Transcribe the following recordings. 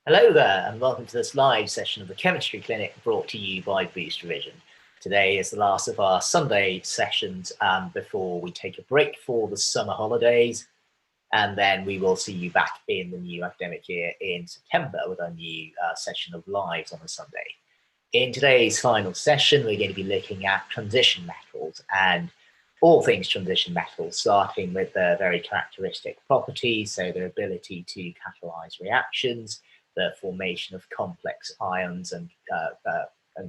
Hello there, and welcome to this live session of the Chemistry Clinic brought to you by Boost Revision. Today is the last of our Sunday sessions before we take a break for the summer holidays, and then we will see you back in the new academic year in September with our new session of lives on a Sunday. In today's final session, we're going to be looking at transition metals and all things transition metals, starting with their very characteristic properties, so their ability to catalyze reactions, the formation of complex ions, and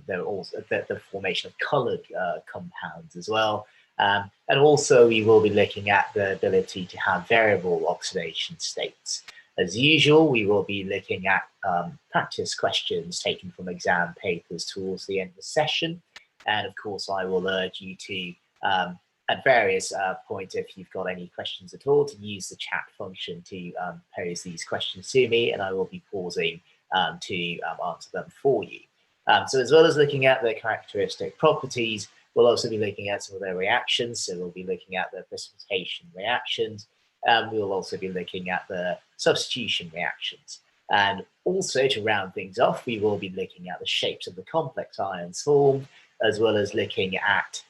they're also the formation of colored compounds as well. And also we will be looking at the ability to have variable oxidation states. As usual, we will be looking at practice questions taken from exam papers towards the end of the session. And of course, I will urge you to at various points, if you've got any questions at all, to use the chat function to pose these questions to me, and I will be pausing to answer them for you. So as well as looking at the characteristic properties, we'll also be looking at some of their reactions. So we'll be looking at the precipitation reactions. We'll also be looking at the substitution reactions. And also, to round things off, we will be looking at the shapes of the complex ions formed, as well as looking at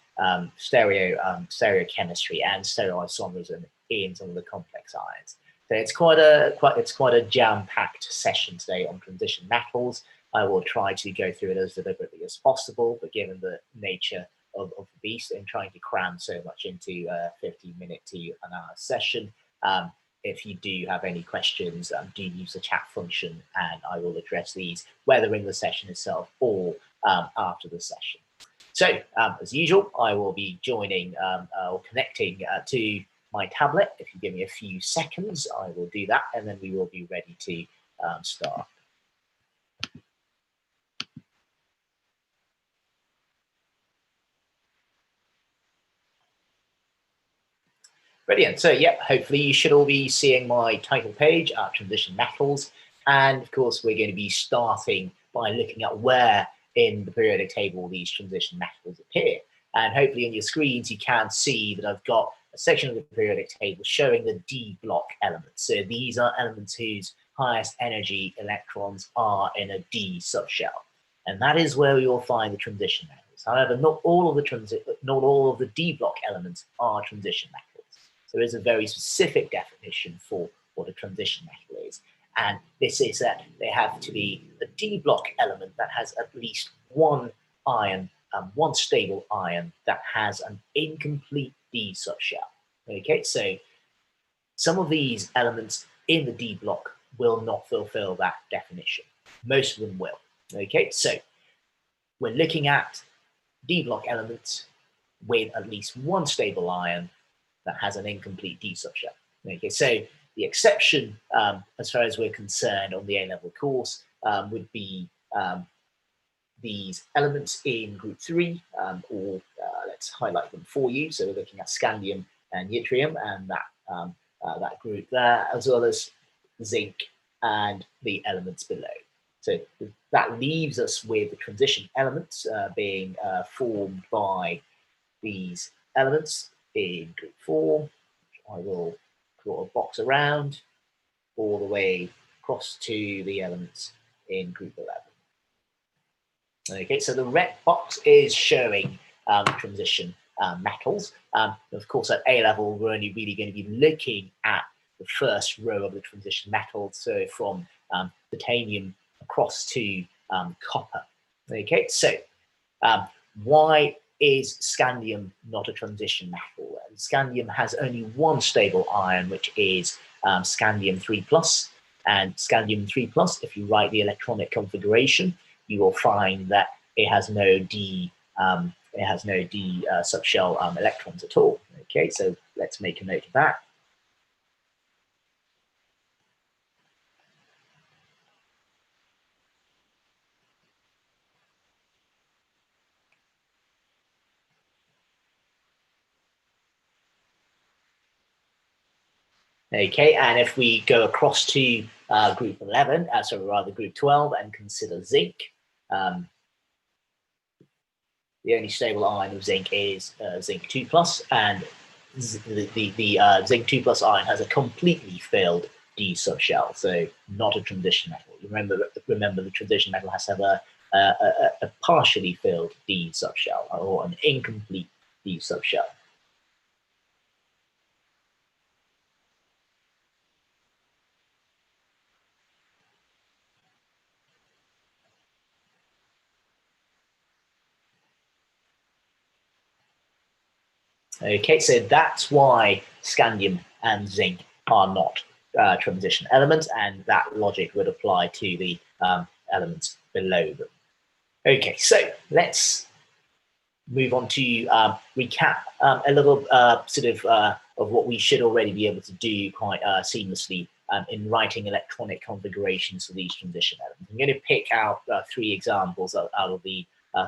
stereochemistry and stereoisomerism in some of the complex ions. So it's quite a jam-packed session today on transition metals. I will try to go through it as deliberately as possible, but given the nature of the beast and trying to cram so much into a 15-minute to an hour session, if you do have any questions, do use the chat function, and I will address these whether in the session itself or after the session. So, as usual, I will be joining or connecting to my tablet. If you give me a few seconds, I will do that, and then we will be ready to start. Brilliant. So, yeah, hopefully you should all be seeing my title page, Transition Metals. And, of course, we're going to be starting by looking at where in the periodic table these transition metals appear. And hopefully on your screens you can see that I've got a section of the periodic table showing the D block elements. So these are elements whose highest energy electrons are in a D subshell. And that is where we will find the transition metals. However, not all of the D block elements are transition metals. There is a very specific definition for what a transition metal is. And this is that they have to be a D block element that has at least one ion, one stable ion that has an incomplete D subshell. Okay, so some of these elements in the D block will not fulfill that definition. Most of them will. Okay, so we're looking at D block elements with at least one stable ion that has an incomplete D subshell. Okay, so the exception, as far as we're concerned on the A-level course, would be these elements in group 3, or let's highlight them for you. So we're looking at scandium and yttrium and that group there, as well as zinc and the elements below. So that leaves us with the transition elements being formed by these elements in group 4. I will draw a box around all the way across to the elements in group 11. Okay, so the red box is showing transition metals. Of course, at A level, we're only really going to be looking at the first row of the transition metals, so from titanium across to copper. Okay, so why is scandium not a transition metal? And scandium has only one stable ion, which is scandium 3+. And scandium 3+, if you write the electronic configuration, you will find that it has no D subshell electrons at all. Okay, so let's make a note of that. Okay, and if we go across to group 11, so rather group 12, and consider zinc, the only stable ion of zinc is zinc 2+, and the zinc 2+ ion has a completely filled D subshell, so not a transition metal. Remember the transition metal has to have a partially filled D subshell or an incomplete D subshell. Okay, so that's why scandium and zinc are not transition elements, and that logic would apply to the elements below them. Okay, so let's move on to recap a little of what we should already be able to do quite seamlessly in writing electronic configurations for these transition elements. I'm going to pick out 3 examples out of the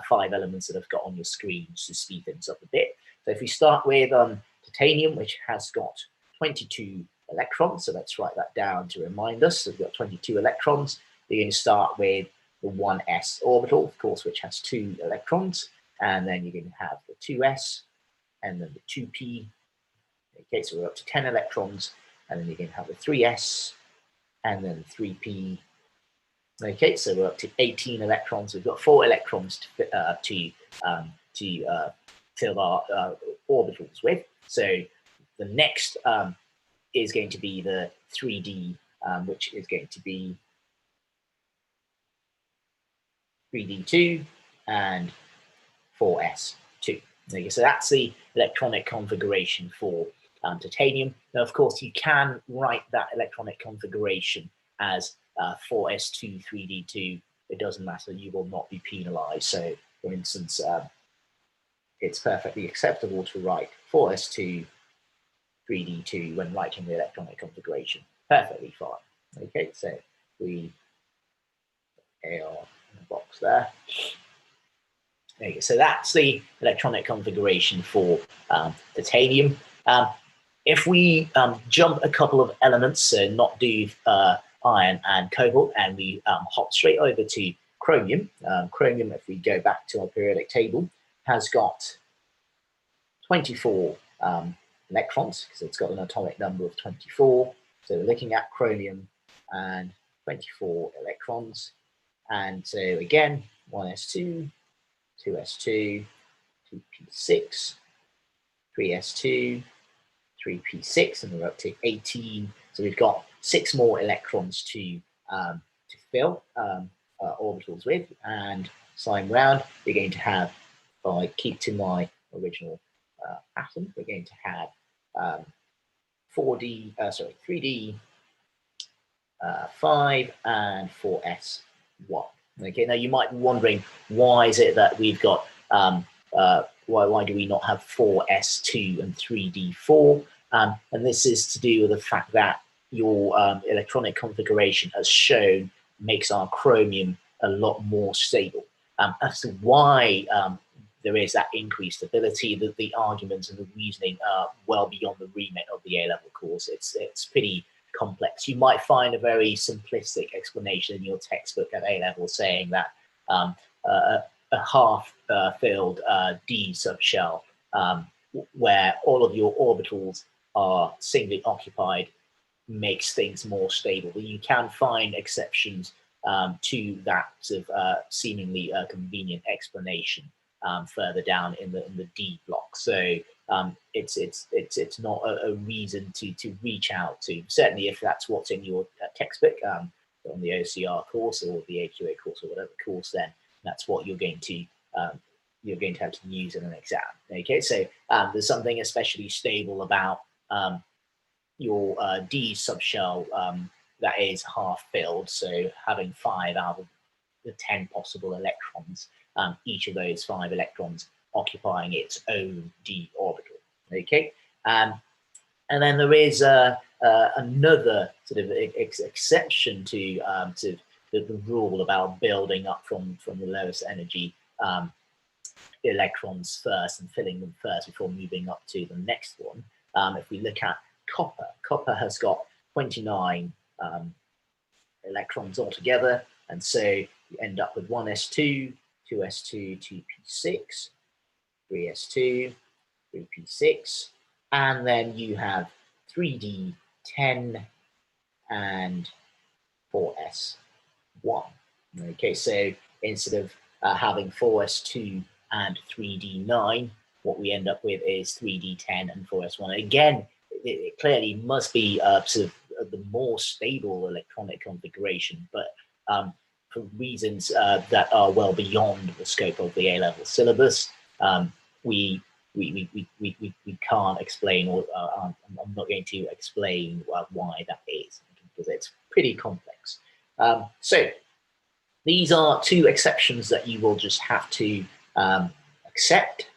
5 elements that I've got on your screen to speed things up a bit. So if we start with titanium, which has got 22 electrons, so let's write that down to remind us. So we've got 22 electrons. We're going to start with the 1s orbital, of course, which has 2 electrons, and then you're going to have the 2s, and then the 2p. Okay, so we're up to 10 electrons, and then you're going to have the 3s, and then 3p. Okay, so we're up to 18 electrons. We've got 4 electrons to fill our orbitals with. So the next is going to be the 3d, which is going to be 3d2 and 4s2. Okay, so that's the electronic configuration for titanium. Now, of course, you can write that electronic configuration as 4s2, 3d2. It doesn't matter, you will not be penalized. So, for instance, it's perfectly acceptable to write 4s2, 3d2 when writing the electronic configuration. Perfectly fine. Okay, so we AR in the box there. Okay, so that's the electronic configuration for titanium. If we jump a couple of elements, so not do iron and cobalt, and we hop straight over to chromium. Chromium, if we go back to our periodic table, has got 24 electrons, because it's got an atomic number of 24. So we're looking at chromium and 24 electrons. And so again, 1s2, 2s2, 2p6, 3s2, 3p6, and we're up to 18. So we've got 6 more electrons to fill orbitals with. And same round, we're going to have, if I keep to my original pattern, we're going to have 3d 5 and 4s1. Okay, now you might be wondering, why is it that we've got why do we not have 4s2 and 3d4? And this is to do with the fact that your electronic configuration, as shown, makes our chromium a lot more stable. As to why there is that increased stability, the arguments and the reasoning are well beyond the remit of the A-level course. It's pretty complex. You might find a very simplistic explanation in your textbook at A-level saying that a half-filled D subshell, where all of your orbitals are singly occupied, makes things more stable. But you can find exceptions to that sort of seemingly convenient explanation further down in the D block. So it's not a reason to reach out to. Certainly, if that's what's in your textbook on the OCR course or the AQA course or whatever course, then that's what you're going to have to use in an exam. Okay, so there's something especially stable about your D subshell that is half filled. So having 5 out of the 10 possible electrons, each of those 5 electrons occupying its own D orbital. Okay, and then there is another sort of exception to the rule about building up from the lowest energy electrons first and filling them first before moving up to the next one. If we look at copper has got 29 electrons altogether, and so you end up with 1s2, 2s2, 2p6, 3s2, 3p6, and then you have 3d10 and 4s1. Okay, so instead of having 4s2 and 3d9, what we end up with is 3d10 and 4s1. Again, it clearly must be sort of the more stable electronic configuration, but for reasons that are well beyond the scope of the A-level syllabus, we can't explain, or I'm not going to explain why that is, because it's pretty complex. So these are two exceptions that you will just have to accept.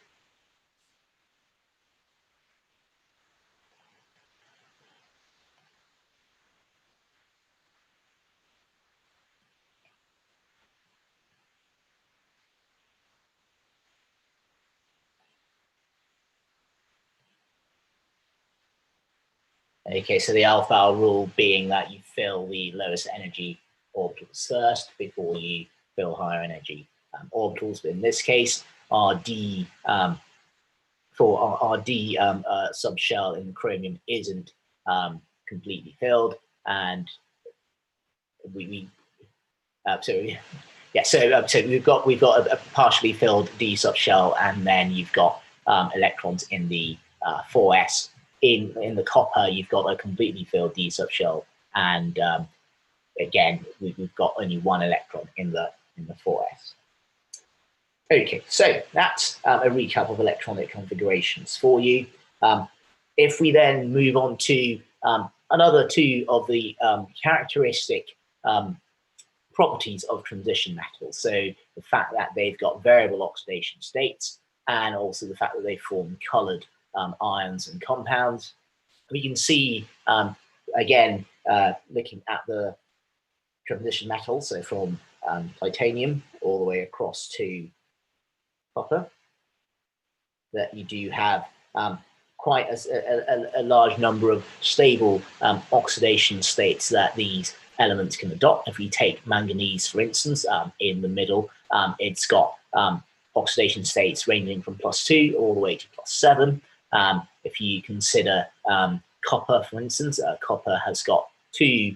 Okay, so the alpha rule being that you fill the lowest energy orbitals first before you fill higher energy orbitals. But in this case, our D subshell in chromium isn't completely filled, and so we've got a partially filled D subshell, and then you've got electrons in the 4s. In the copper, you've got a completely filled D subshell, and again, we've got only one electron in the 4s. Okay, so that's a recap of electronic configurations for you. If we then move on to another two of the characteristic properties of transition metals, so the fact that they've got variable oxidation states, and also the fact that they form colored ions and compounds. We can see, again, looking at the transition metals, so from titanium all the way across to copper, that you do have quite a large number of stable oxidation states that these elements can adopt. If we take manganese, for instance, in the middle, it's got oxidation states ranging from +2 all the way to +7. If you consider copper, for instance, copper has got two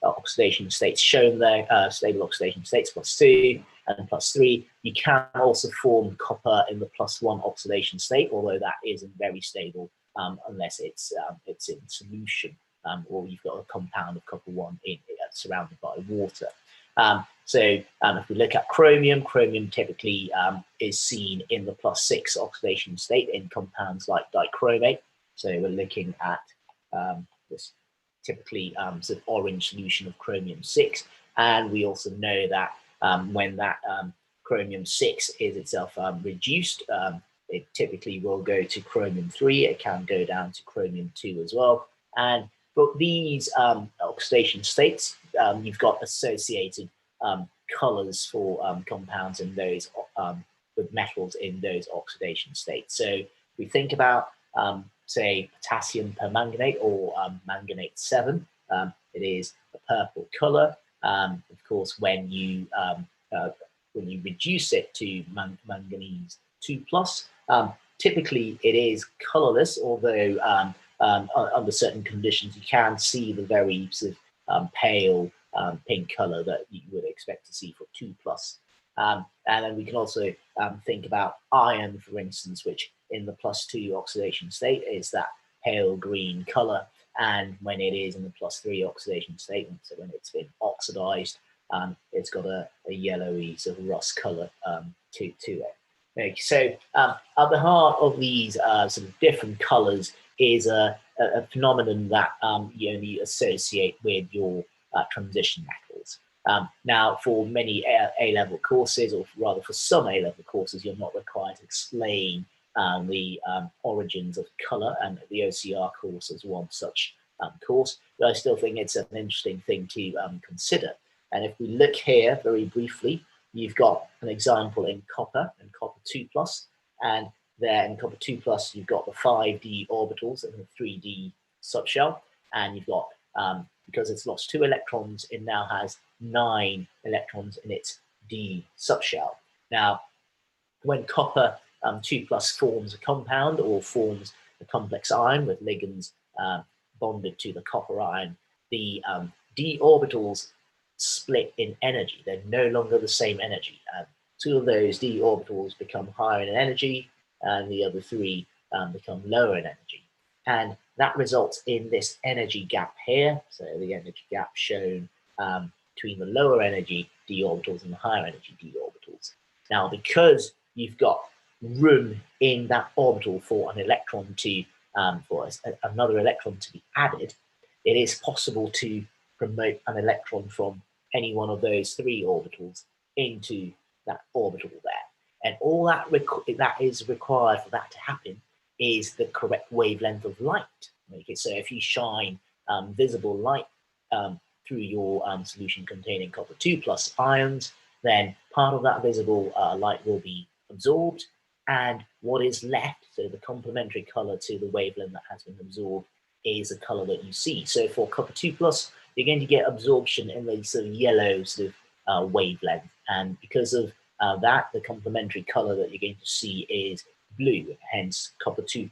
oxidation states shown there, stable oxidation states, +2 and +3. You can also form copper in the +1 oxidation state, although that isn't very stable unless it's in solution, or you've got a compound of copper 1 surrounded by water. If we look at chromium, chromium typically is seen in the +6 oxidation state in compounds like dichromate. So we're looking at this typically sort of orange solution of chromium 6, and we also know that when that chromium 6 is itself reduced, it typically will go to chromium 3. It can go down to chromium 2 as well. And but these oxidation states, you've got associated colors for compounds in those with metals in those oxidation states. So if we think about say potassium permanganate or manganate 7, it is a purple color. Of course, when you reduce it to manganese 2+, typically it is colorless, although under certain conditions you can see the very sort of pale pink color that you would expect to see for 2+. And then we can also think about iron, for instance, which in the +2 oxidation state is that pale green color, and when it is in the +3 oxidation state, so when it's been oxidized, it's got a yellowy sort of rust color to it. Okay, so at the heart of these sort of different colors is a phenomenon that you only associate with your transition metals. Now, for many A-level courses, or rather for some A-level courses, you're not required to explain the origins of color, and the OCR course is one such course, but I still think it's an interesting thing to consider. And if we look here very briefly, you've got an example in copper and copper 2+, and there in copper 2+, you've got the 5d orbitals and the 3d subshell, and you've got, because it's lost 2 electrons, it now has 9 electrons in its d subshell. Now, when copper 2+ forms a compound or forms a complex ion with ligands bonded to the copper ion, the d orbitals split in energy. They're no longer the same energy. Two of those d orbitals become higher in energy, and the other three become lower in energy. And that results in this energy gap here. So the energy gap shown between the lower energy d orbitals and the higher energy d orbitals. Now, because you've got room in that orbital for an electron to another electron to be added, it is possible to promote an electron from any one of those three orbitals into that orbital there. And all that is required for that to happen is the correct wavelength of light. Okay, so if you shine visible light through your solution containing copper-2+ ions, then part of that visible light will be absorbed, and what is left, so the complementary color to the wavelength that has been absorbed, is the color that you see. So for copper-2+, you're going to get absorption in the sort of yellow sort of wavelength, and because of that, the complementary color that you're going to see is blue. Hence, copper-2+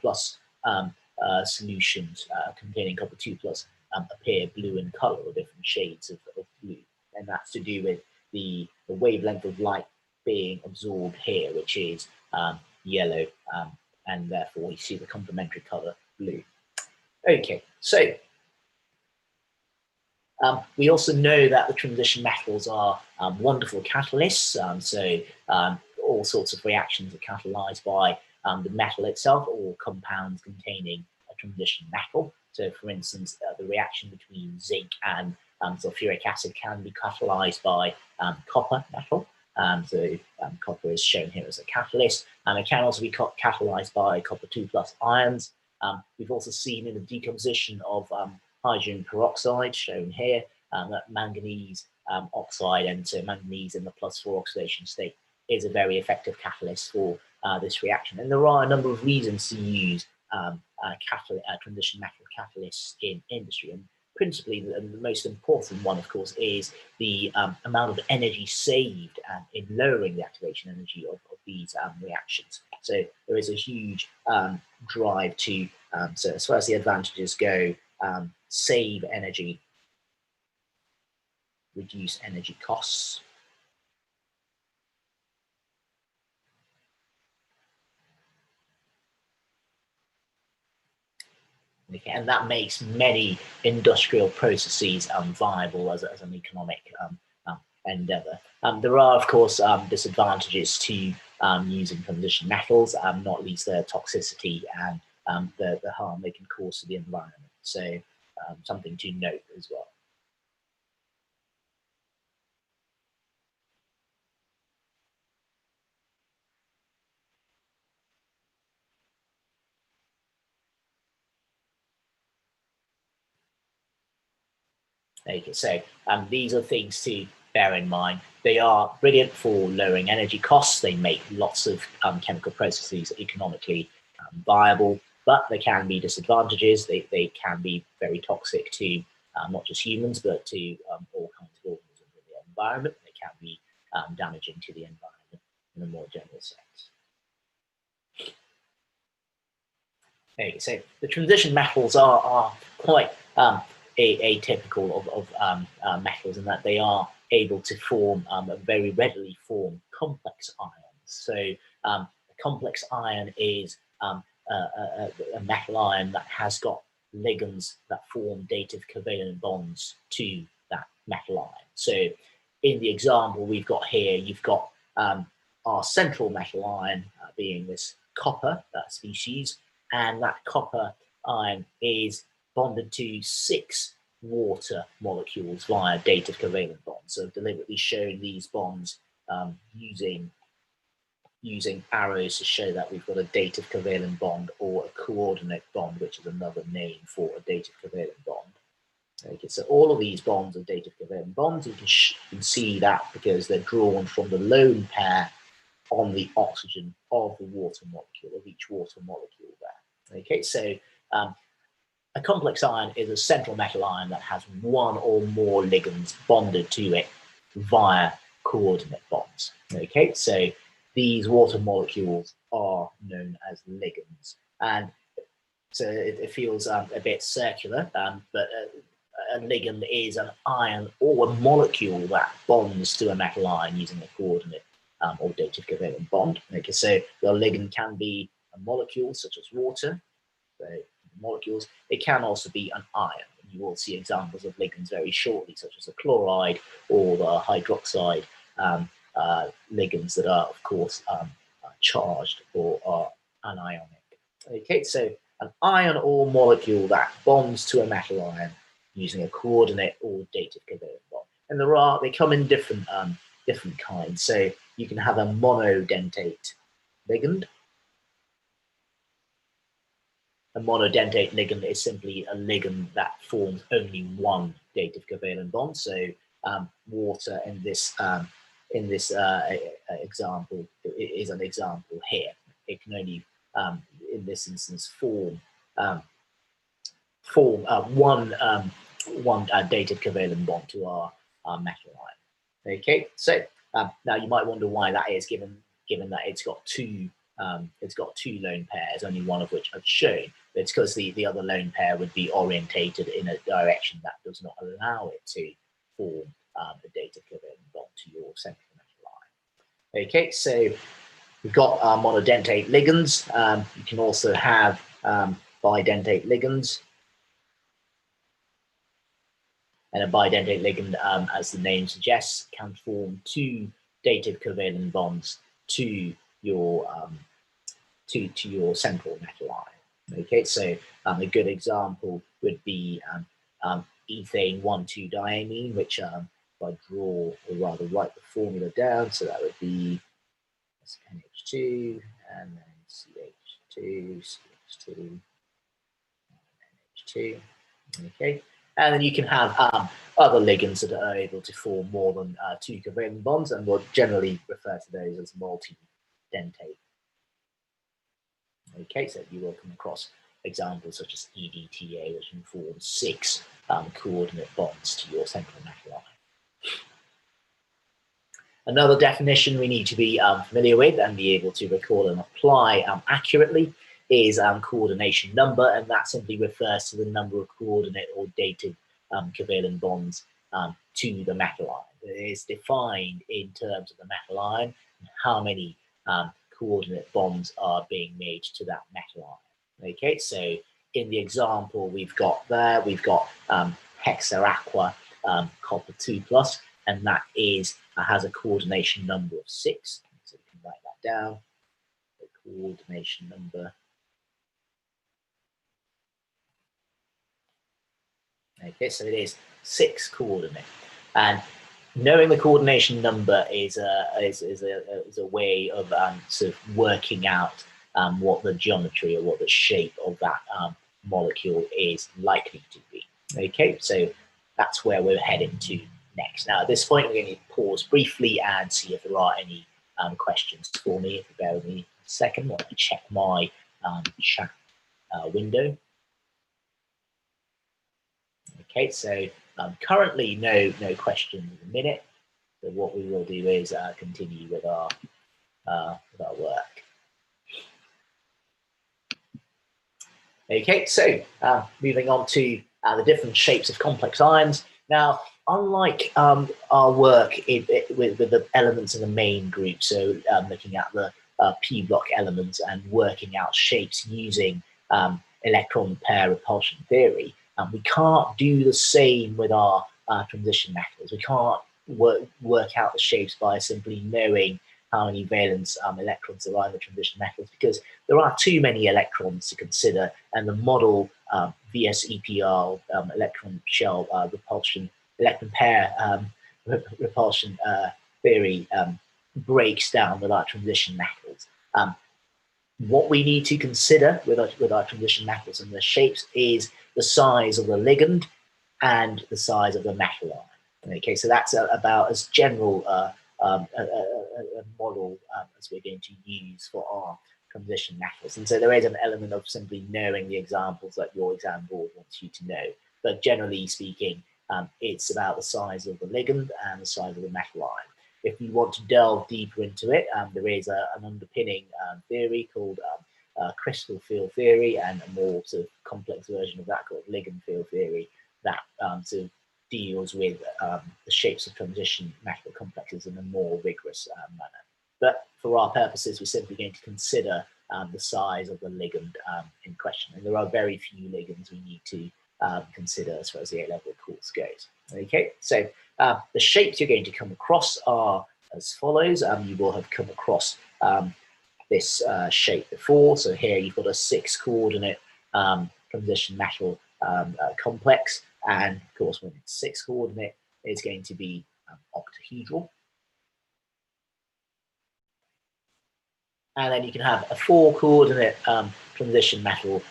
solutions containing copper-2+ appear blue in color, or different shades of blue, and that's to do with the wavelength of light being absorbed here, which is yellow, and therefore you see the complementary color blue. Okay, so we also know that the transition metals are wonderful catalysts. All sorts of reactions are catalyzed by the metal itself, or compounds containing a transition metal. So, for instance, the reaction between zinc and sulfuric acid can be catalyzed by copper metal. Copper is shown here as a catalyst, and it can also be catalyzed by copper-2+ ions. We've also seen in the decomposition of hydrogen peroxide, shown here, that manganese oxide, and so manganese in the +4 oxidation state, is a very effective catalyst for this reaction. And there are a number of reasons to use transition metal catalysts in industry. And principally, the most important one, of course, is the amount of energy saved in lowering the activation energy of these reactions. So there is a huge drive to, so as far as the advantages go, save energy, reduce energy costs. Okay, and that makes many industrial processes viable as an economic endeavor. There are, of course, disadvantages to using transition metals, not least their toxicity and the harm they can cause to the environment. So something to note as well. Okay, so these are things to bear in mind. They are brilliant for lowering energy costs. They make lots of chemical processes economically viable, but there can be disadvantages. They can be very toxic to not just humans, but to all kinds of organisms in the environment. They can be damaging to the environment in a more general sense. Okay, so the transition metals are quite atypical of metals in that they are able to form very readily form complex ions. So a complex ion is a metal ion that has got ligands that form dative covalent bonds to that metal ion. So in the example we've got here, you've got our central metal ion being this copper species, and that copper ion is bonded to 6 water molecules via dative covalent bonds. So I've deliberately shown these bonds using arrows to show that we've got a dative covalent bond or a coordinate bond, which is another name for a dative covalent bond. Okay, so all of these bonds are dative covalent bonds. You can see that because they're drawn from the lone pair on the oxygen of the water molecule, of each water molecule there. Okay, so a complex ion is a central metal ion that has one or more ligands bonded to it via coordinate bonds. Okay, so these water molecules are known as ligands. And so it feels a bit circular, but a ligand is an ion or a molecule that bonds to a metal ion using a coordinate or dative covalent bond. Okay, so the ligand can be a molecule such as water, so molecules. It can also be an ion. You will see examples of ligands very shortly, such as the chloride or the hydroxide ligands that are, of course, charged or are anionic. Okay, so an ion or molecule that bonds to a metal ion using a coordinate or dative covalent bond. And they come in different kinds. So you can have a monodentate ligand. A monodentate ligand is simply a ligand that forms only one dative covalent bond. So water in this example is an example here. It can only, in this instance, form one dative covalent bond to our metal ion. Okay, so now you might wonder why that is, given that it's got two lone pairs, only one of which I've shown. It's because the other lone pair would be orientated in a direction that does not allow it to form a dative covalent bond to your central metal ion. Okay, so we've got monodentate ligands. You can also have bidentate ligands. And a bidentate ligand, as the name suggests, can form two dative covalent bonds to your central metal ion. Okay, so a good example would be ethane 1,2-diamine, which if I draw, or rather write the formula down, so that would be NH2 and then CH2, CH2, NH2. Okay. And then you can have other ligands that are able to form more than two covalent bonds, and we'll generally refer to those as multi-dentate. Okay, so you will come across examples such as EDTA, which can form 6 coordinate bonds to your central metal ion. Another definition we need to be familiar with and be able to recall and apply accurately is coordination number, and that simply refers to the number of coordinate or dative covalent bonds to the metal ion. It is defined in terms of the metal ion and how many coordinate bonds are being made to that metal ion. Okay, so in the example we've got hexaaqua copper 2+, and that has a coordination number of 6. So you can write that down. The coordination number. Okay, so it is 6 coordinate, and knowing the coordination number is a way of sort of working out what the geometry or what the shape of that molecule is likely to be. Okay, so that's where we're heading to next. Now, at this point, we're going to pause briefly and see if there are any questions for me. If you bear with me a second, I'll check my chat window. Okay, so currently no questions in a minute. So what we will do is continue with our work. Okay, so moving on to the different shapes of complex ions. Now, unlike our work with the elements in the main group, so looking at the p block elements and working out shapes using electron pair repulsion theory, we can't do the same with our transition metals. We can't work out the shapes by simply knowing how many valence electrons there are in the transition metals, because there are too many electrons to consider, and the model VSEPR electron shell repulsion, electron pair repulsion theory breaks down with our transition metals. What we need to consider with our transition metals and the shapes is the size of the ligand and the size of the metal ion. Okay, so that's about as general a model as we're going to use for our transition metals. And so there is an element of simply knowing the examples that your exam board wants you to know. But generally speaking, it's about the size of the ligand and the size of the metal ion. If you want to delve deeper into it, there is an underpinning theory called crystal field theory, and a more sort of complex version of that called ligand field theory, that sort of deals with the shapes of transition metal complexes in a more rigorous manner. But for our purposes, we're simply going to consider the size of the ligand in question. And there are very few ligands we need to consider as far as the A-level course goes. Okay, so the shapes you're going to come across are as follows. You will have come across this shape before. So here you've got a 6-coordinate transition metal complex, and of course when it's 6-coordinate, it's going to be octahedral. And then you can have a 4-coordinate transition metal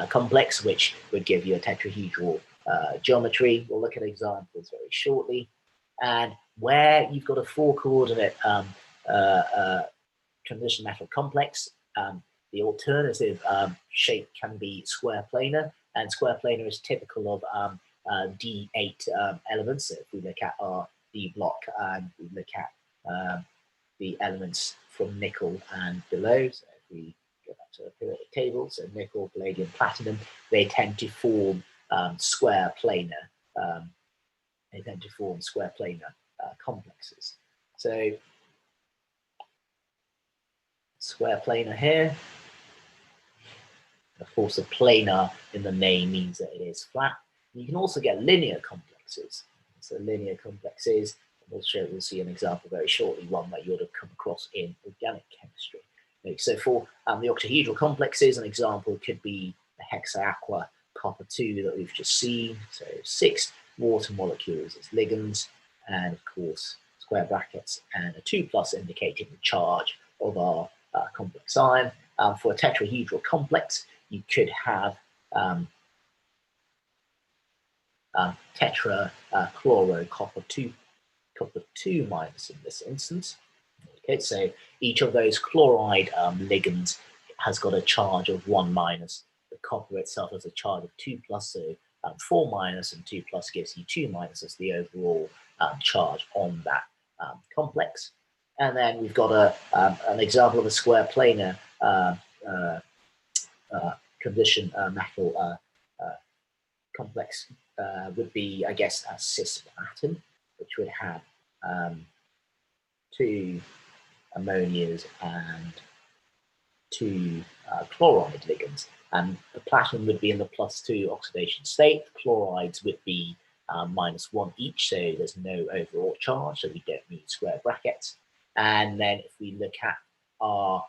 complex, which would give you a tetrahedral geometry. We'll look at examples very shortly. And where you've got a 4-coordinate transition metal complex, the alternative shape can be square planar, and square planar is typical of D8 elements. So if we look at our D block and we look at the elements from nickel and below, so if we go back to the periodic table, so nickel, palladium, platinum, they tend to form square planar. They tend to form square planar complexes. So square planar here. Of course, the planar in the name means that it is flat. You can also get linear complexes. So linear complexes, we'll see an example very shortly, one that you would have come across in organic chemistry. Okay, so for the octahedral complexes, an example could be the hexaaqua copper 2 that we've just seen. So 6 water molecules as ligands, and of course square brackets and a 2+ indicating the charge of our complex ion. For a tetrahedral complex, you could have tetrachloro copper 2 minus in this instance. Okay, so each of those chloride ligands has got a charge of 1 minus. The copper itself has a charge of 2+, so 4 minus and 2+ gives you 2 minus as the overall charge on that complex. And then we've got an example of a square planar transition metal complex would be, I guess, a cisplatin, which would have 2 ammonias and 2 chloride ligands. And the platinum would be in the +2 oxidation state. The chlorides would be -1 each, so there's no overall charge, so we don't need square brackets. And then if we look at our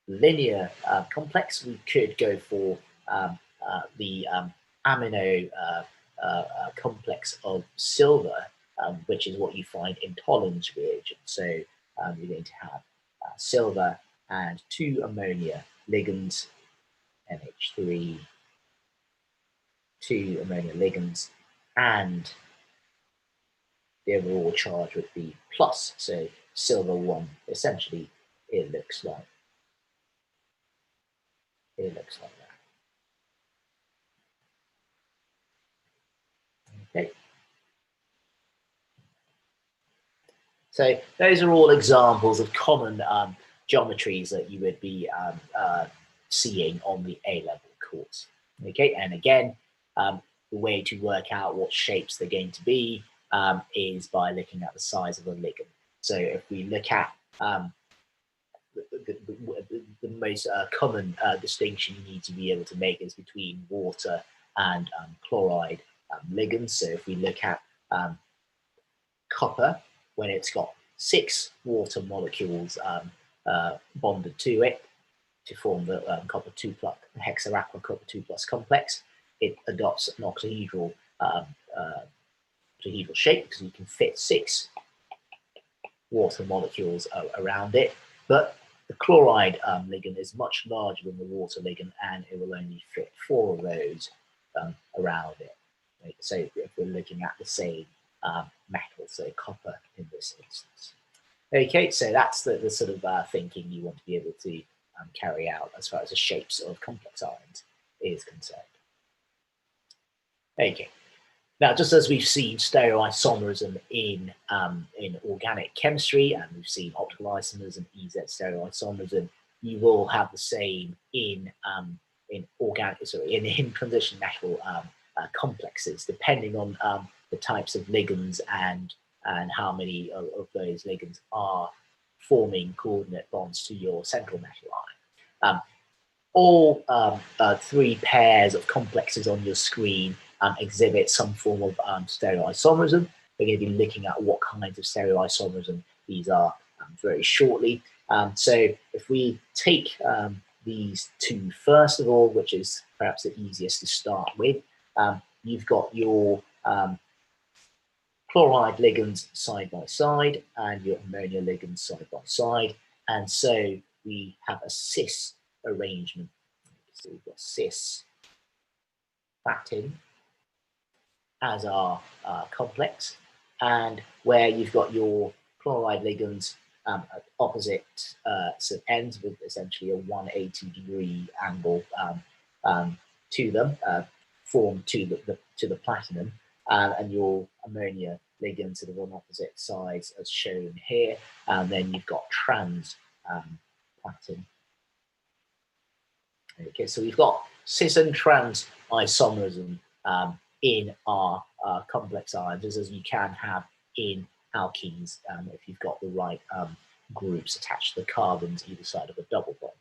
linear complex, we could go for the amino complex of silver, which is what you find in Tollens reagents. So you're going to have silver and 2 ammonia ligands, NH3, 2 ammonia ligands, and the overall charge would be plus. So silver 1, essentially, it looks like that. Okay. So those are all examples of common geometries that you would be seeing on the A-level course. Okay, and again, the way to work out what shapes they're going to be is by looking at the size of a ligand. So if we look at the most common distinction you need to be able to make is between water and chloride ligands. So if we look at copper, when it's got 6 water molecules bonded to it to form the copper 2+, hexaaqua copper 2+ complex, it adopts an octahedral shape because you can fit 6 water molecules around it. But the chloride ligand is much larger than the water ligand, and it will only fit 4 of those around it. Right? So if we're looking at the same metal, so copper in this instance. Okay, so that's the sort of thinking you want to be able to carry out as far as the shapes of complex ions is concerned. Okay, now just as we've seen stereoisomerism in organic chemistry, and we've seen optical isomers and EZ stereoisomerism, you will have the same in in transition metal complexes, depending on the types of ligands and how many of those ligands are forming coordinate bonds to your central metal ion. All three pairs of complexes on your screen exhibit some form of stereoisomerism. We're going to be looking at what kinds of stereoisomerism these are very shortly. So if we take these two first of all, which is perhaps the easiest to start with, you've got your chloride ligands side by side and your ammonia ligands side by side, and so we have a cis arrangement. So we've got cis platin as our complex, and where you've got your chloride ligands at opposite ends with essentially a 180-degree angle to them, formed to the platinum, and your ammonia ligands sort of on opposite sides as shown here, and then you've got trans platin. Okay, so we've got cis and trans isomerism in our complex ions, as you can have in alkenes if you've got the right groups attached to the carbons either side of a double bond.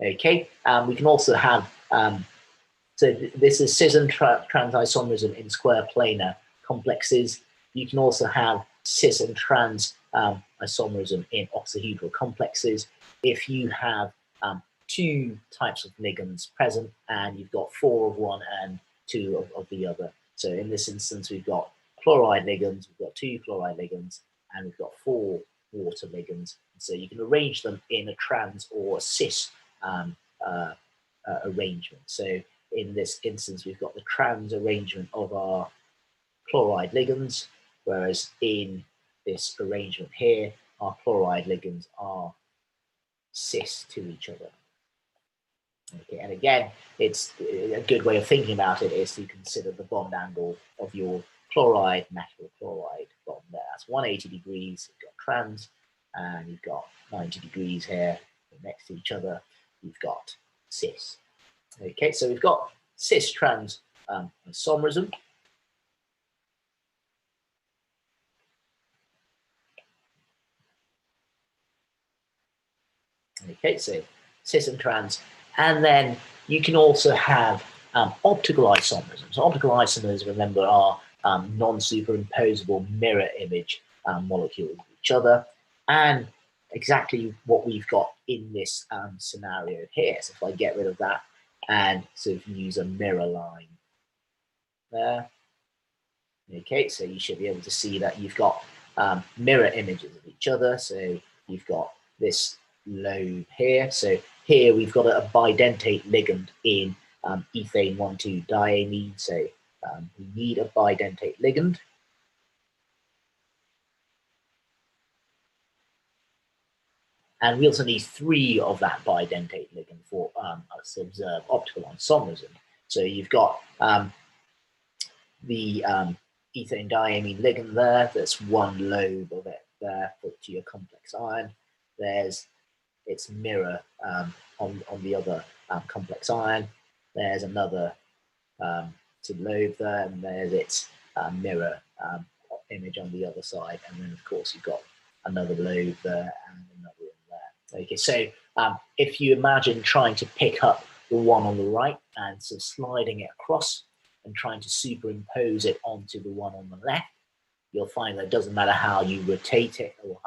Okay, we can also have, so this is cis and trans isomerism in square planar complexes. You can also have cis and trans isomerism in octahedral complexes if you have two types of ligands present and you've got 4 of one and 2 of the other. So in this instance, we've got chloride ligands, we've got 2 chloride ligands, and we've got 4 water ligands. So you can arrange them in a trans or a cis arrangement. So in this instance, we've got the trans arrangement of our chloride ligands, whereas in this arrangement here, our chloride ligands are cis to each other. Okay, and again, it's a good way of thinking about it is to consider the bond angle of your chloride metal chloride bond there. That's 180 degrees. You've got trans, and you've got 90 degrees here next to each other. You've got cis. Okay, so we've got cis trans isomerism. Okay, so cis and trans. And then you can also have optical isomerism. So optical isomers, remember, are non-superimposable mirror image molecules of each other. And exactly what we've got in this scenario here. So if I get rid of that and sort of use a mirror line there. Okay, so you should be able to see that you've got mirror images of each other. So you've got this lobe here. So here we've got a bidentate ligand in ethane 1,2-diamine. So we need a bidentate ligand. And we also need 3 of that bidentate ligand for us to observe optical isomerism. So you've got the ethane diamine ligand there. That's one lobe of it there to your complex ion. There's its mirror on the other complex ion. There's another lobe there, and there's its mirror image on the other side. And then, of course, you've got another lobe there and another one there. Okay, so if you imagine trying to pick up the one on the right and sort of sliding it across and trying to superimpose it onto the one on the left, you'll find that it doesn't matter how you rotate it or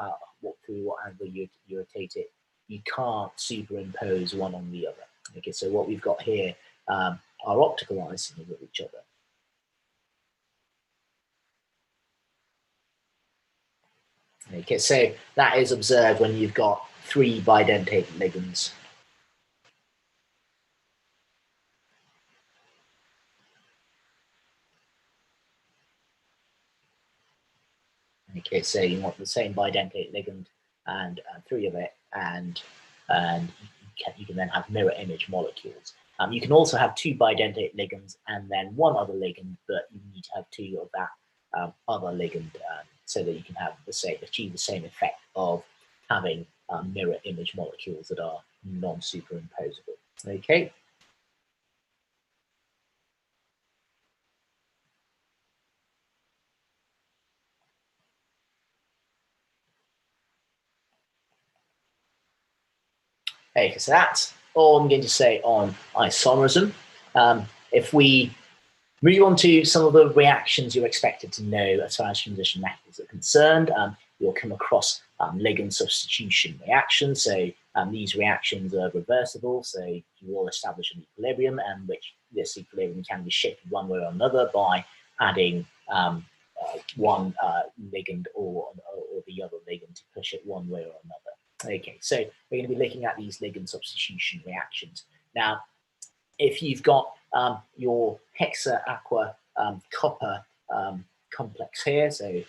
through what angle you rotate it, you can't superimpose one on the other. Okay, so what we've got here are optical isomers of each other. Okay, so that is observed when you've got 3 bidentate ligands. Okay, so you want the same bidentate ligand and 3 of it, and you can then have mirror image molecules. You can also have 2 bidentate ligands and then 1 other ligand, but you need to have 2 of that other ligand so that you can have achieve the same effect of having mirror image molecules that are non-superimposable. Okay. Okay, so that's all I'm going to say on isomerism. If we move on to some of the reactions you're expected to know as far as transition methods are concerned, you'll come across ligand substitution reactions. So these reactions are reversible, so you will establish an equilibrium, and which this equilibrium can be shifted one way or another by adding one ligand or the other ligand to push it one way or another. Okay, so we're going to be looking at these ligand substitution reactions. Now, if you've got your hexa aqua copper complex here, so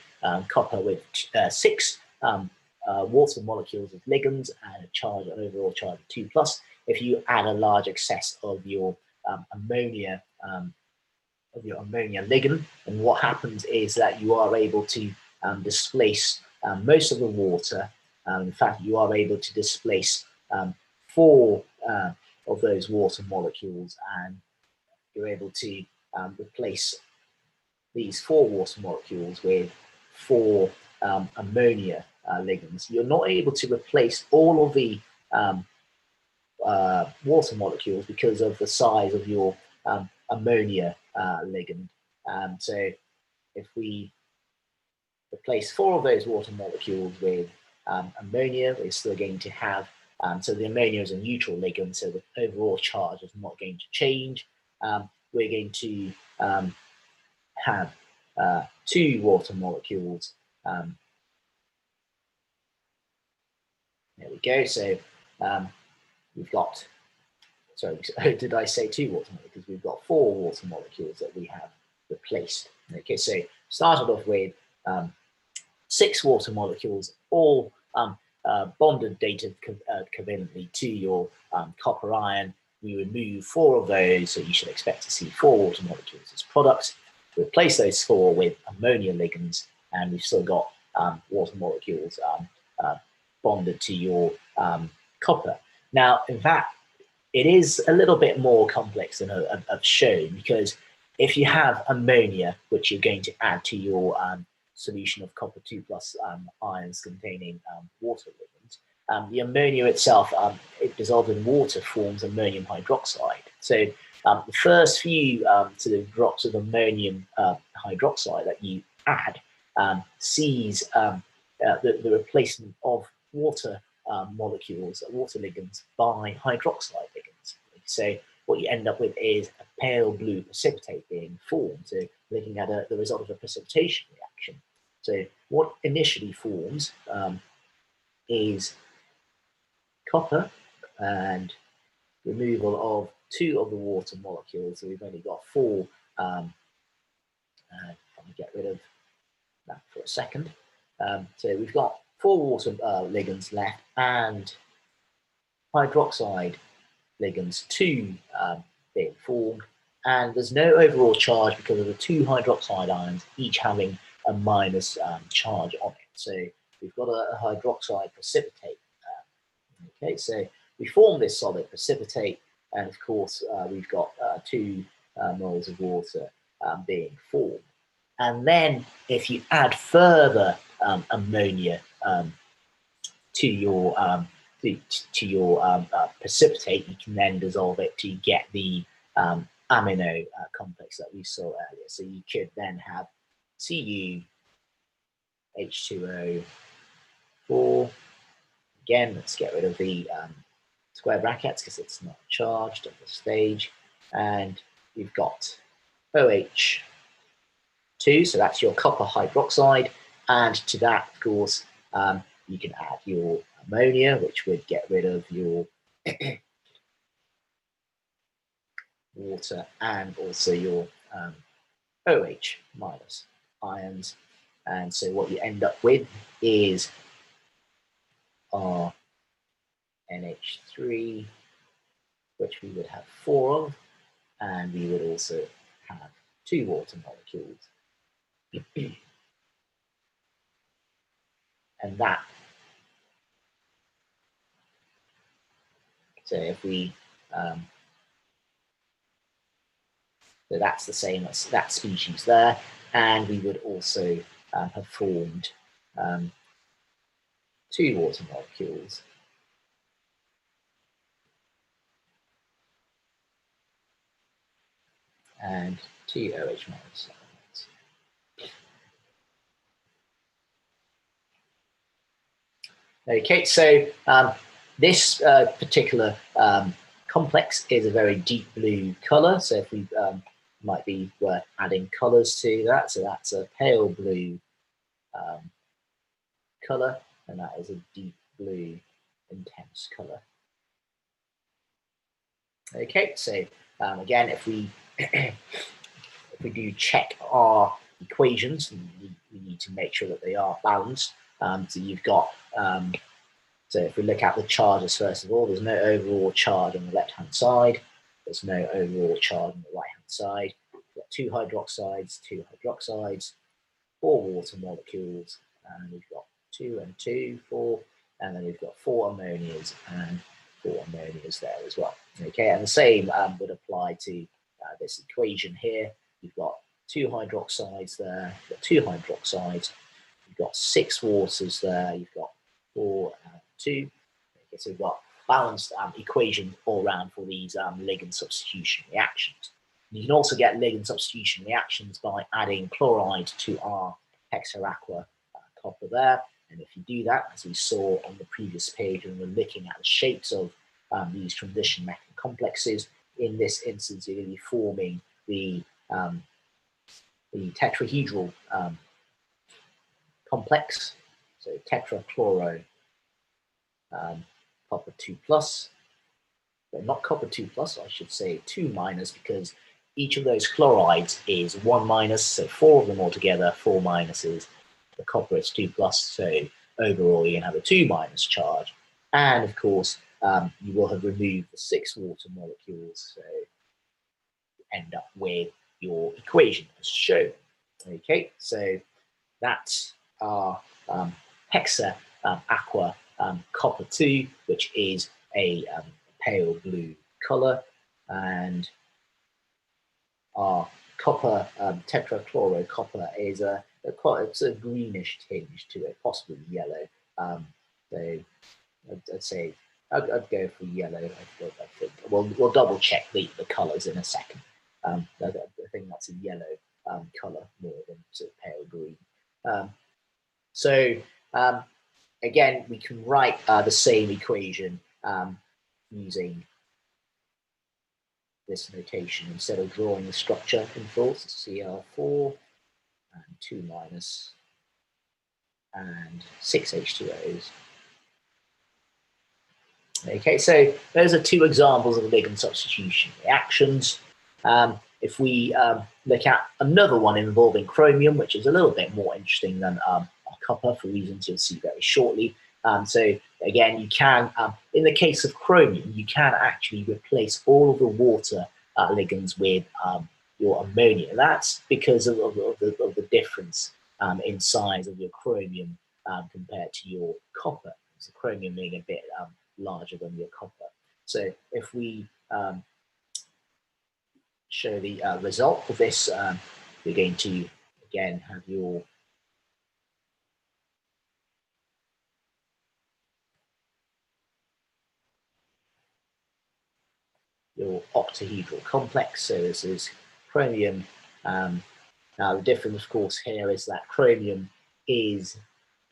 copper with 6 water molecules of ligands and a charge, an overall charge of 2+. If you add a large excess of your ammonia ligand, and what happens is that you are able to displace most of the water. In fact, you are able to displace 4 of those water molecules, and you're able to replace these 4 water molecules with 4 ammonia ligands. You're not able to replace all of the water molecules because of the size of your ammonia ligand. So if we replace 4 of those water molecules with ammonia, we're still going to have, so the ammonia is a neutral ligand, so the overall charge is not going to change. We're going to have 2 water molecules. There we go. So we've got, sorry, did I say 2 water molecules? We've got 4 water molecules that we have replaced. Okay, so started off with 6 water molecules, all bonded dated covalently to your copper ion. We remove 4 of those, so you should expect to see 4 water molecules as products. Replace those 4 with ammonia ligands, and we've still got water molecules bonded to your copper. Now, in fact, it is a little bit more complex than I've shown, because if you have ammonia, which you're going to add to your solution of copper 2+ ions containing water ligands, the ammonia itself, it dissolved in water, forms ammonium hydroxide. So the first few sort of drops of ammonium hydroxide that you add sees the replacement of water molecules, water ligands, by hydroxide ligands. So what you end up with is a pale blue precipitate being formed. So looking at the result of a precipitation reaction. So what initially forms is copper and removal of 2 of the water molecules. So we've only got 4. Let me get rid of that for a second. So we've got 4 water ligands left, and hydroxide ligands 2 being formed, and there's no overall charge because of the 2 hydroxide ions each having a minus charge on it. So we've got a hydroxide precipitate. Okay, so we form this solid precipitate, and of course we've got 2 moles of water being formed. And then if you add further ammonia to your precipitate, you can then dissolve it to get the amino complex that we saw earlier. So you could then have Cu H2O4. Again, let's get rid of the square brackets because it's not charged at this stage. And we've got OH2, so that's your copper hydroxide. And to that, of course, you can add your ammonia, which would get rid of your water and also your OH minus ions. And so what you end up with is our NH3, which we would have 4 of, and we would also have 2 water molecules. And that, so if we, so that's the same as that species there, and we would also have formed 2 water molecules and 2 OH minus. Okay, so this particular complex is a very deep blue color. So if we might be worth adding colors to that. So that's a pale blue color, and that is a deep blue intense color. Okay, so again, if we if we do check our equations, we need to make sure that they are balanced. So you've got so if we look at the charges first of all, there's no overall charge on the left-hand side. There's no overall charge on the right-hand side. We've got 2 hydroxides, 2 hydroxides, 4 water molecules, and we've got 2 and 2, 4, and then we've got 4 ammonias and 4 ammonias there as well. Okay, and the same would apply to this equation here. You've got 2 hydroxides there, you've got 2 hydroxides, you've got 6 waters there, you've got 4 and 2. Okay, so we've got balanced equation all around for these ligand substitution reactions. You can also get ligand substitution reactions by adding chloride to our hexaaqua copper there. And if you do that, as we saw on the previous page when we're looking at the shapes of these transition metal complexes, in this instance, you're going to be forming the tetrahedral complex, so tetrachloro copper 2 plus, but not copper 2 plus, I should say 2 minus, because each of those chlorides is 1 minus, so 4 of them altogether, 4 minuses. The copper is 2 plus, so overall you're going to have a 2 minus charge. And of course, you will have removed the 6 water molecules, so you end up with your equation as shown. Okay, so that's our hexaaqua copper 2, which is a pale blue color, and our copper tetrachloro copper is it's a greenish tinge to it, possibly yellow. So I'd say I'd go for yellow. I think we'll double check the colors in a second. I think that's a yellow color more than sort of pale green. So again, we can write the same equation using this notation instead of drawing the structure in full. So Cr4 and 2 minus and 6 H2Os. Okay, so those are 2 examples of ligand substitution reactions. If we look at another one involving chromium, which is a little bit more interesting than our copper for reasons you'll see very shortly. So again, you can, in the case of chromium, you can actually replace all of the water ligands with your ammonia. That's because of the difference in size of your chromium compared to your copper. So chromium being a bit larger than your copper. So if we show the result of this, you're going to again have your octahedral complex. So this is chromium. Now the difference, of course, here is that chromium is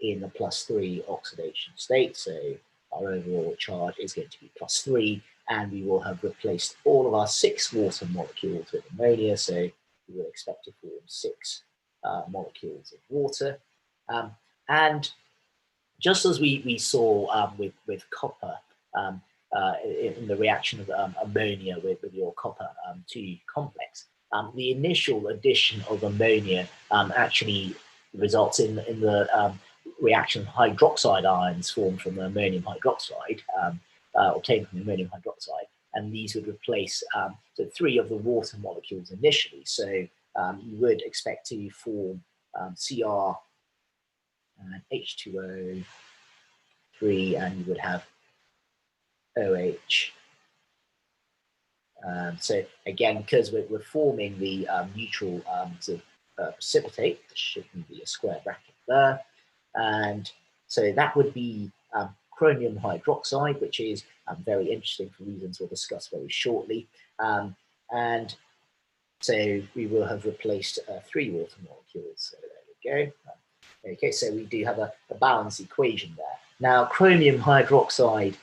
in the +3 oxidation state. So our overall charge is going to be +3, and we will have replaced all of our 6 water molecules with ammonia. So we will expect to form 6 molecules of water. And just as we saw with copper, in the reaction of ammonia with your copper 2 complex, the initial addition of ammonia actually results in the reaction of hydroxide ions formed from the ammonium hydroxide, obtained from the ammonium hydroxide, and these would replace the 3 of the water molecules initially. So you would expect to form Cr and H2O 3, and you would have OH. So again, because we're forming the neutral precipitate, there shouldn't be a square bracket there, and so that would be chromium hydroxide, which is very interesting for reasons we'll discuss very shortly. And So we will have replaced 3 water molecules. So there we go. Okay, so we do have a balanced equation there. Now, chromium hydroxide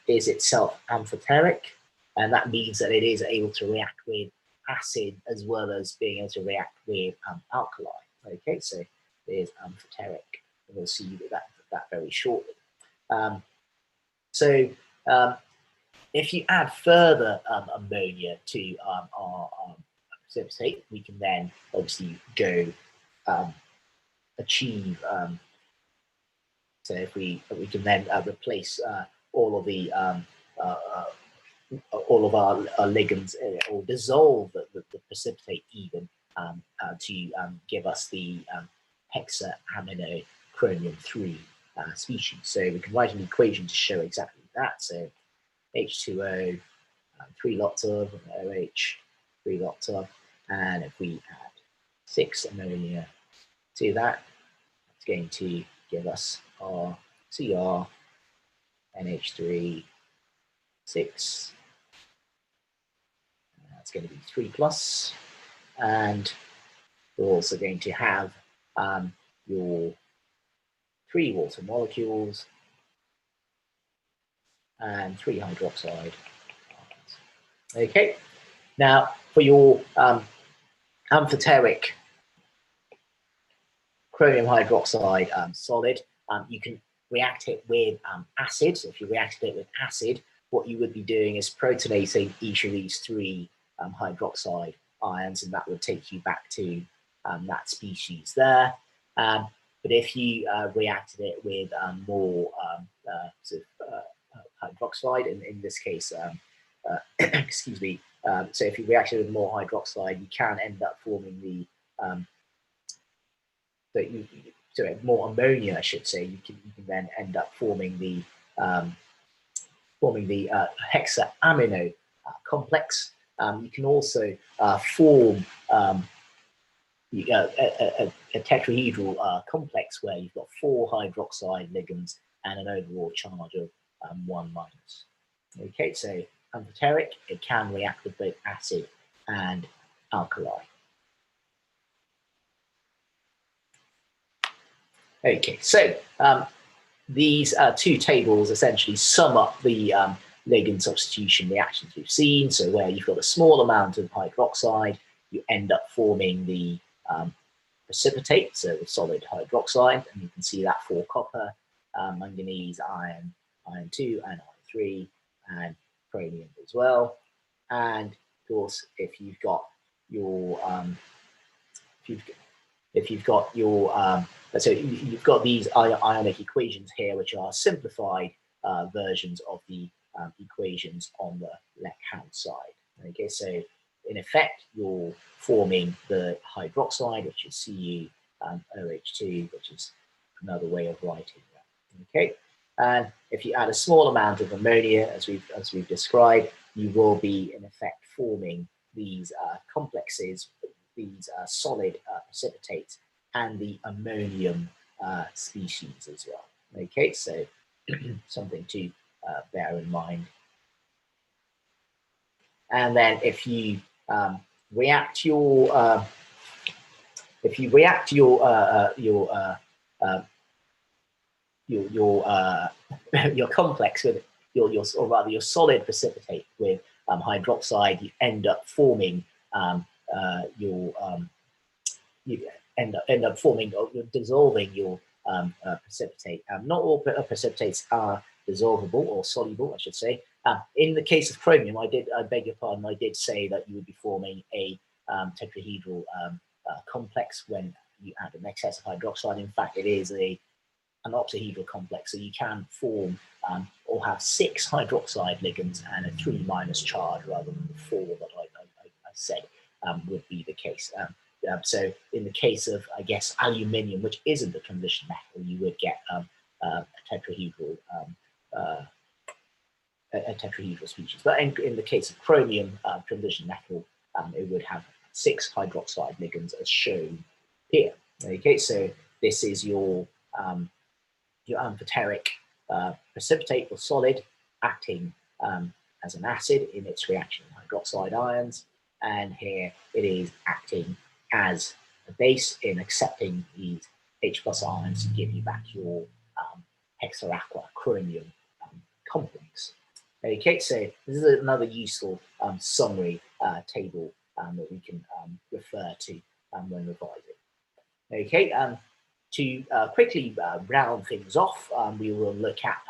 is itself amphoteric, and that means that it is able to react with acid as well as being able to react with alkali. Okay, so it is amphoteric. And we'll see that very shortly. If you add further ammonia to our precipitate, we can then obviously go achieve. So if we can then replace all of our ligands or dissolve the precipitate even to give us the hexaamino chromium 3 species. So we can write an equation to show exactly that. So H2O, 3 lots of, OH, 3 lots of, and if we add 6 ammonia to that, it's going to give us our Cr, NH3, 6. That's going to be 3 plus, and we're also going to have your 3 water molecules and 3 hydroxide. Okay, now for your amphoteric chromium hydroxide solid, you can react it with acid. So if you reacted it with acid, what you would be doing is protonating each of these 3 hydroxide ions, and that would take you back to that species there. But if you reacted it with more hydroxide, in this case, excuse me, so if you reacted with more hydroxide, you can end up forming the more ammonia, I should say. You can then end up forming the hexaamino complex. You can also form a tetrahedral complex where you've got 4 hydroxide ligands and an overall charge of 1 minus. Okay, so amphoteric, it can react with both acid and alkali. Okay, so these 2 tables essentially sum up the ligand substitution reactions we've seen. So where you've got a small amount of hydroxide, you end up forming the precipitate, so the solid hydroxide, and you can see that for copper, manganese, iron 2, and iron 3, and chromium as well. And of course, if you've got your so you've got these ionic equations here, which are simplified versions of the equations on the left-hand side. Okay, so in effect, you're forming the hydroxide, which is CuOH2, which is another way of writing that. Okay, and if you add a small amount of ammonia, as we've described, you will be in effect forming these complexes, these solid precipitates, and the ammonium species as well. Okay, so something to bear in mind. And then if you react your your complex with your solid precipitate with hydroxide, you end up forming dissolving your precipitate. Not all precipitates are dissolvable or soluble, I should say. In the case of chromium, I beg your pardon, I did say that you would be forming a tetrahedral complex when you add an excess of hydroxide. In fact, it is an octahedral complex, so you can form or have 6 hydroxide ligands and a 3 minus charge rather than the 4 that I said would be the case. So in the case of, I guess, aluminium, which isn't a transition metal, you would get a tetrahedral species. But in the case of chromium, transition metal, it would have 6 hydroxide ligands as shown here. Okay, so this is your amphoteric precipitate or solid acting as an acid in its reaction with hydroxide ions. and here it is acting as a base in accepting these H plus ions to give you back your hexaaqua chromium complex. Okay, so this is another useful summary table that we can refer to when revising. Okay, to quickly round things off, we will look at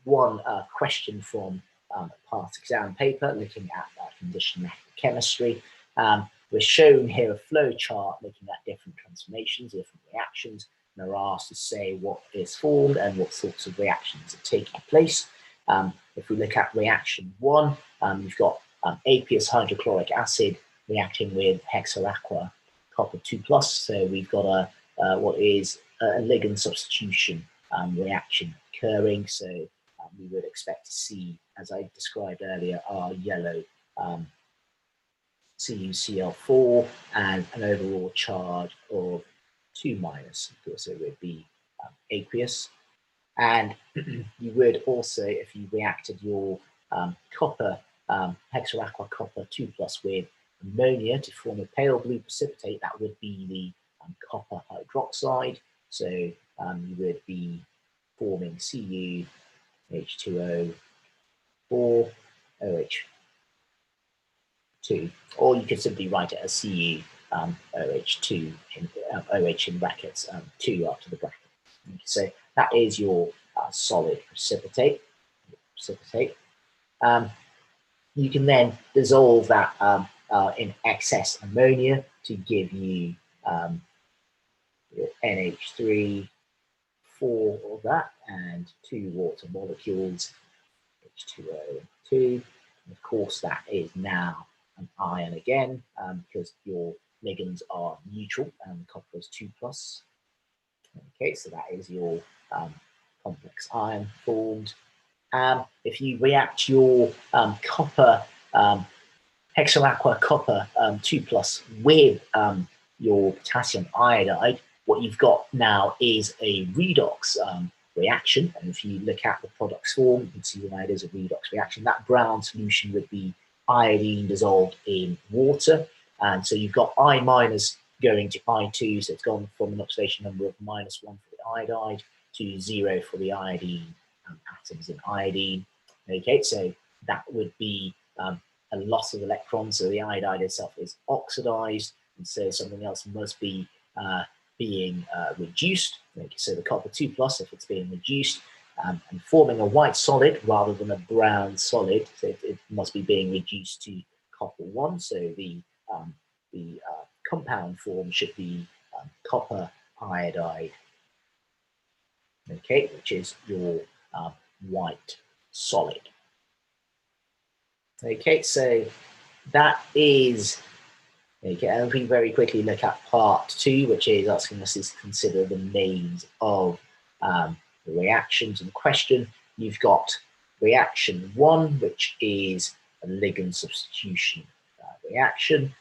one question from a past exam paper looking at conditioned chemistry. We're shown here a flow chart looking at different transformations, different reactions, and are asked to say what is formed and what sorts of reactions are taking place. If we look at reaction 1, you've got aqueous hydrochloric acid reacting with hexaaqua copper 2+. So we've got what is a ligand substitution reaction occurring. So we would expect to see, as I described earlier, our yellow CuCl4 and an overall charge of 2-. Of course, it would be aqueous. And you would also, if you reacted your copper, hexaaqua copper 2+ with ammonia to form a pale blue precipitate, that would be the copper hydroxide. So you would be forming Cu, H2O, 4, OH2, or you could simply write it as Cu, OH2, OH in brackets, 2 after the bracket. So that is your solid precipitate. You can then dissolve that in excess ammonia to give you your NH3, 4 of that, and 2 water molecules, H2O and 2. And of course, that is now an ion again, because your ligands are neutral and copper is 2+. Okay, so that is your complex ion formed. If you react your copper, hexaaqua copper 2+ with your potassium iodide, what you've got now is a redox reaction. And if you look at the product's form, you can see why it is a redox reaction. That brown solution would be iodine dissolved in water. And so you've got I- going to I2, so it's gone from an oxidation number of -1 for the iodide to 0 for the iodine atoms in iodine. Okay, so that would be a loss of electrons, so the iodide itself is oxidized, and so something else must be being reduced. Okay, so the copper 2+, if it's being reduced and forming a white solid rather than a brown solid, so it must be being reduced to copper 1. So the compound form should be copper iodide, okay, which is your white solid. Okay, so that is, okay, and we very quickly look at part 2, which is asking us to consider the names of the reactions in question. You've got reaction 1, which is a ligand substitution reaction.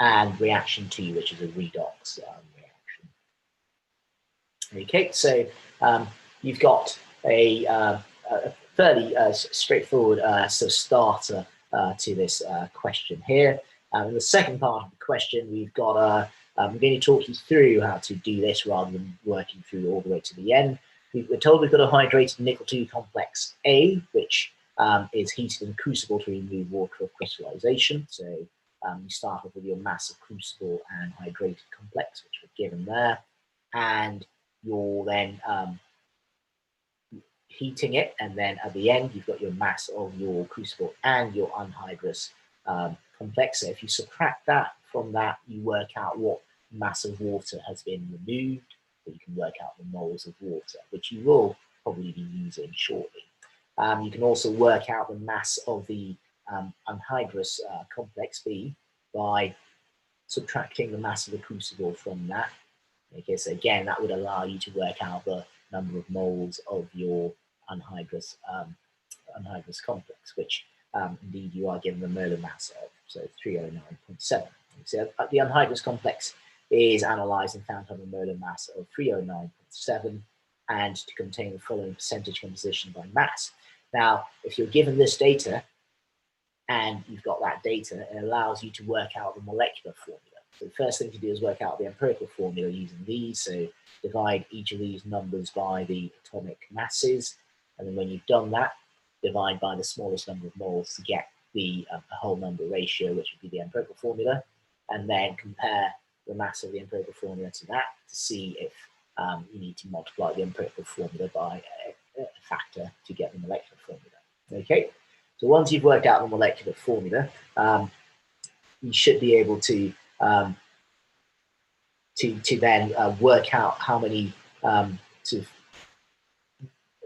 And reaction 2, which is a redox reaction. Okay, so you've got a fairly straightforward sort of starter to this question here. In the second part of the question, we've got I'm going to talk you through how to do this rather than working through all the way to the end. We're told we've got a hydrated nickel 2 complex A, which is heated in crucible to remove water of crystallization. So you start off with your massive crucible and hydrated complex, which we're given there, and you're then heating it, and then at the end you've got your mass of your crucible and your anhydrous complex. So if you subtract that from that, you work out what mass of water has been removed, so you can work out the moles of water, which you will probably be using shortly. You can also work out the mass of the anhydrous complex B by subtracting the mass of the crucible from that. Okay, so again, that would allow you to work out the number of moles of your anhydrous complex, which indeed you are given the molar mass of, so 309.7. So the anhydrous complex is analysed and found to have a molar mass of 309.7. and to contain the following percentage composition by mass. Now, if you're given this data and you've got that data, it allows you to work out the molecular formula. So the first thing to do is work out the empirical formula using these. So divide each of these numbers by the atomic masses. And then when you've done that, divide by the smallest number of moles to get the whole number ratio, which would be the empirical formula. And then compare the mass of the empirical formula to that to see if you need to multiply the empirical formula by a factor to get the molecular formula. Okay, so once you've worked out the molecular formula, you should be able to then work out how many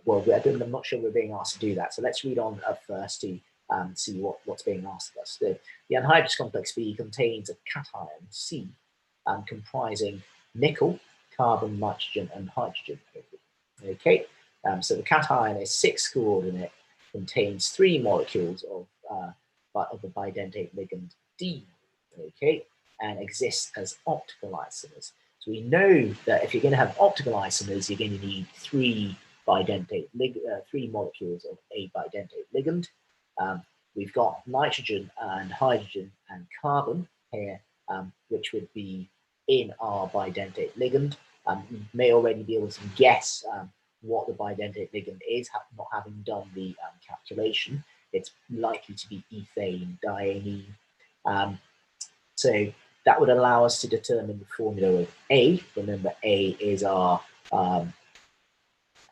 well, I'm not sure we're being asked to do that. So let's read on first to see what's being asked of us. The anhydrous complex B contains a cation C comprising nickel, carbon, nitrogen, and hydrogen. Okay, so the cation is 6 coordinate, contains 3 molecules of the bidentate ligand D. Okay, and exists as optical isomers. So we know that if you're going to have optical isomers, you're going to need 3 molecules of a bidentate ligand. We've got nitrogen and hydrogen and carbon here, which would be in our bidentate ligand. You may already be able to guess what the bidentate ligand is, not having done the calculation. It's likely to be ethane diamine. So that would allow us to determine the formula of A. Remember, A is our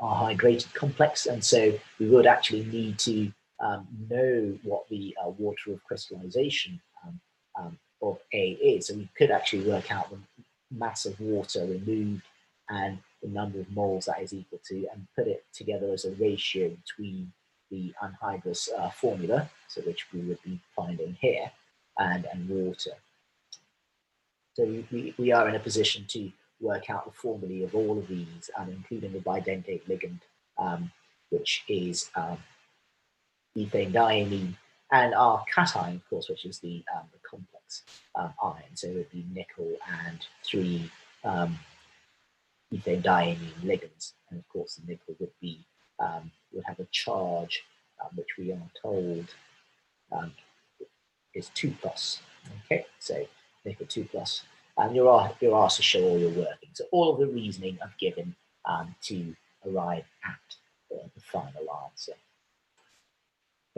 hydrated complex, and so we would actually need to know what the water of crystallization of A is. So we could actually work out the mass of water removed and the number of moles that is equal to, and put it together as a ratio between the anhydrous formula, so which we would be finding here, and water. So we are in a position to work out the formulae of all of these, including the bidentate ligand, which is ethane diamine, and our cation, of course, which is the complex ion. So it would be nickel and 3 ethane diamine ligands, and of course the nickel would be would have a charge, which we are told is 2+. Okay, so nickel 2+. And you're asked to show all your working. So all of the reasoning I've given to arrive at the final answer.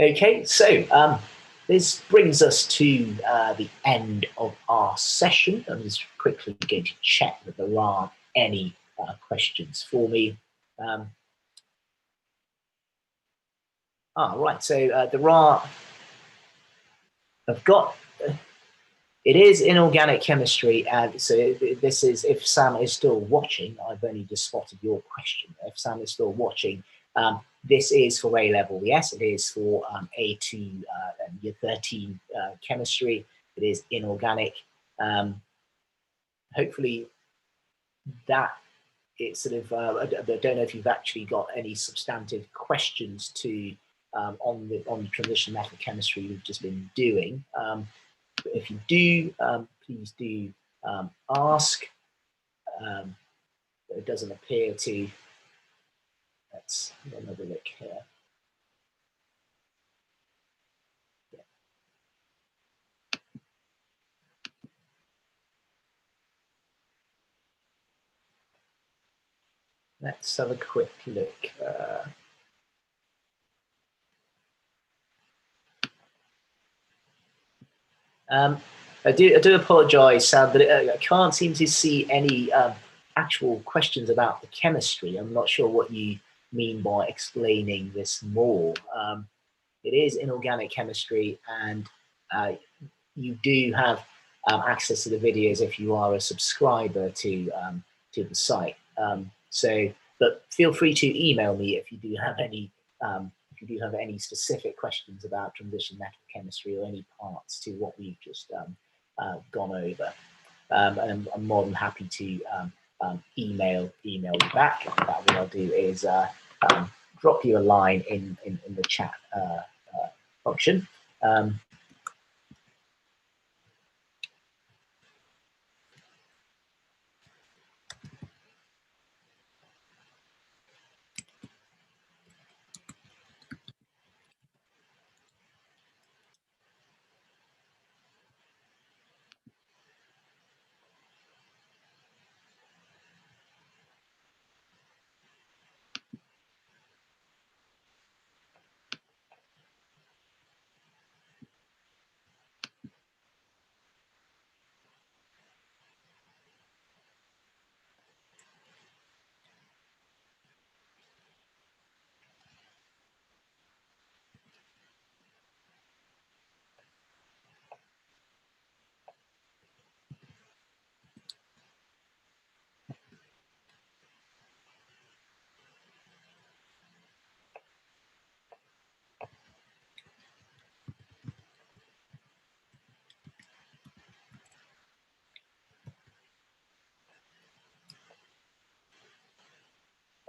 Okay, so this brings us to the end of our session. I'm just quickly going to check that there aren't any questions for me. Right, so there are, I've got, it is inorganic chemistry, and so this is, if Sam is still watching, I've only just spotted your question. If Sam is still watching, this is for A level, yes, it is for A2 year 13 chemistry. It is inorganic. Hopefully that it's sort of, I don't know if you've actually got any substantive questions to on the transition metal chemistry we've just been doing. But if you do, please do ask. It doesn't appear to. Let's have another look here. Yeah. Let's have a quick look. I do apologise, Sam, but I can't seem to see any actual questions about the chemistry. I'm not sure what you mean by explaining this more. It is inorganic chemistry, and you do have access to the videos if you are a subscriber to the site. But feel free to email me if you do have any specific questions about transition metal chemistry or any parts to what we've just gone over. And I'm more than happy to email you back. In fact, what I'll do is drop you a line in the chat function.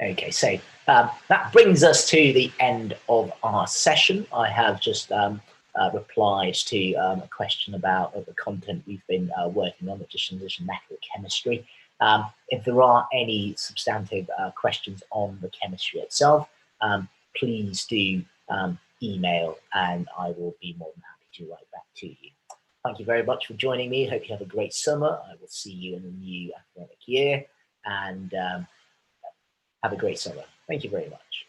Okay, so that brings us to the end of our session. I have just replied to a question about the content we've been working on, the transition metal chemistry. If there are any substantive questions on the chemistry itself, please do email and I will be more than happy to write back to you. Thank you very much for joining me. Hope you have a great summer. I will see you in the new academic year, and have a great summer. Thank you very much.